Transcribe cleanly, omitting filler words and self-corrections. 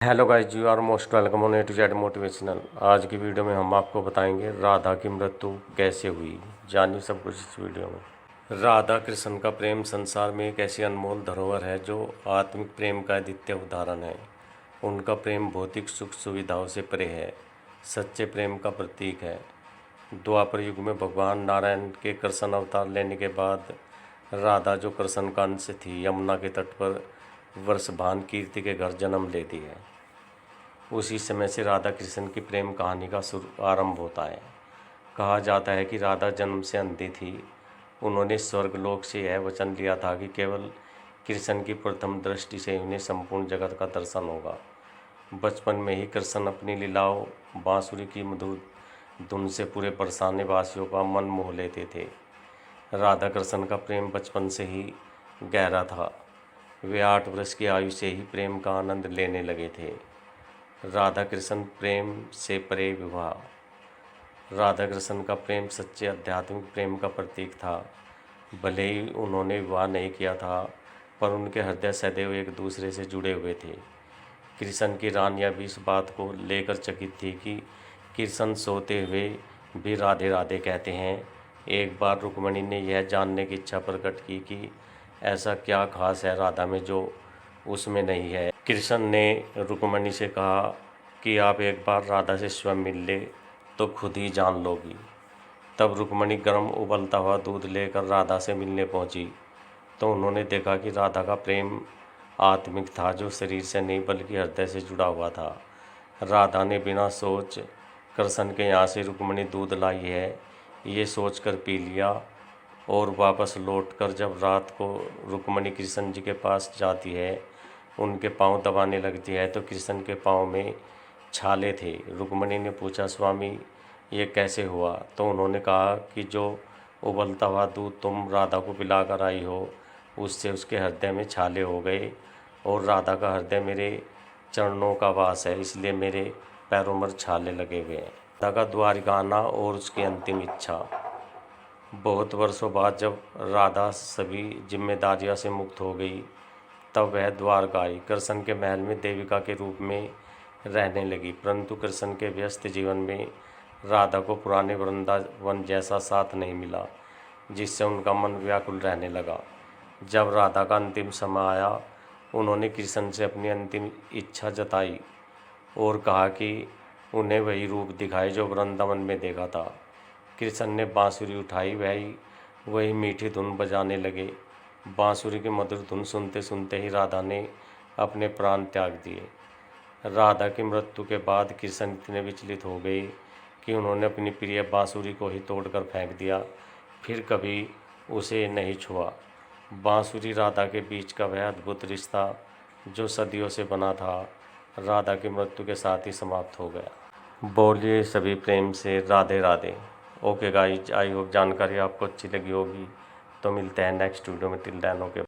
Hello guys, you are most welcome on A to Z motivational. आज की video में हम आपको बताएंगे राधा की मृत्यु कैसे हुई। जानिए सब कुछ इस वीडियो में। राधा कृष्ण का प्रेम संसार में एक ऐसी अनमोल धरोहर है जो आत्मिक प्रेम का अद्वितीय उदाहरण है। उनका प्रेम भौतिक सुख सुविधाओं से परे है, सच्चे प्रेम का प्रतीक है। द्वापर युग में भगवान नारायण के कृष्ण अवतार लेने के बाद राधा, जो कृष्ण का अंश थी, यमुना के तट पर वर्षभान कीर्ति के घर जन्म लेती है। उसी समय से राधा कृष्ण की प्रेम कहानी का शुरू आरंभ होता है। कहा जाता है कि राधा जन्म से अंधी थी। उन्होंने स्वर्गलोक से यह वचन लिया था कि केवल कृष्ण की प्रथम दृष्टि से उन्हें संपूर्ण जगत का दर्शन होगा। बचपन में ही कृष्ण अपनी लीलाओं, बांसुरी की मधुर धुन से पूरे बरसाने वासियों का मन मोह लेते थे। राधा कृष्ण का प्रेम बचपन से ही गहरा था। वे 8 वर्ष की आयु से ही प्रेम का आनंद लेने लगे थे। राधा कृष्ण प्रेम से परे विवाह। राधा कृष्ण का प्रेम सच्चे आध्यात्मिक प्रेम का प्रतीक था। भले ही उन्होंने विवाह नहीं किया था, पर उनके हृदय सदैव एक दूसरे से जुड़े हुए थे। कृष्ण की रानियां भी इस बात को लेकर चकित थी कि कृष्ण सोते हुए भी राधे राधे कहते हैं। एक बार रुक्मिणी ने यह जानने की इच्छा प्रकट की कि ऐसा क्या खास है राधा में जो उसमें नहीं है। कृष्ण ने रुक्मिणी से कहा कि आप एक बार राधा से स्वयं मिल ले तो खुद ही जान लोगी। तब रुक्मिणी गर्म उबलता हुआ दूध लेकर राधा से मिलने पहुंची तो उन्होंने देखा कि राधा का प्रेम आत्मिक था, जो शरीर से नहीं बल्कि हृदय से जुड़ा हुआ था। राधा ने बिना सोच कृष्ण के यहाँ से रुक्मिणी दूध लाई है ये सोचकर पी लिया, और वापस लौटकर जब रात को रुक्मिणी कृष्ण जी के पास जाती है, उनके पांव दबाने लगती है तो कृष्ण के पांव में छाले थे। रुक्मिणी ने पूछा, स्वामी ये कैसे हुआ? तो उन्होंने कहा कि जो उबलता हुआ दूध तुम राधा को पिलाकर आई हो, उससे उसके हृदय में छाले हो गए, और राधा का हृदय मेरे चरणों का वास है, इसलिए मेरे पैरों पर छाले लगे हुए हैं। राधा का द्वारिका आना और उसकी अंतिम इच्छा। बहुत वर्षों बाद जब राधा सभी जिम्मेदारियों से मुक्त हो गई, तब वह द्वारका आई। कृष्ण के महल में देविका के रूप में रहने लगी, परंतु कृष्ण के व्यस्त जीवन में राधा को पुराने वृंदावन जैसा साथ नहीं मिला, जिससे उनका मन व्याकुल रहने लगा। जब राधा का अंतिम समय आया, उन्होंने कृष्ण से अपनी अंतिम इच्छा जताई और कहा कि उन्हें वही रूप दिखाए जो वृंदावन में देखा था। कृष्ण ने बांसुरी उठाई, वही मीठी धुन बजाने लगे। बांसुरी की मधुर धुन सुनते सुनते ही राधा ने अपने प्राण त्याग दिए। राधा की मृत्यु के बाद कृष्ण इतने विचलित हो गए कि उन्होंने अपनी प्रिय बांसुरी को ही तोड़कर फेंक दिया, फिर कभी उसे नहीं छुआ। बांसुरी राधा के बीच का वह अद्भुत रिश्ता जो सदियों से बना था, राधा की मृत्यु के साथ ही समाप्त हो गया। बोलिए सभी प्रेम से Radhe Radhe. Okay guys, I hope जानकारी आपको अच्छी लगी होगी। तो मिलते हैं नेक्स्ट वीडियो में। Till then okay.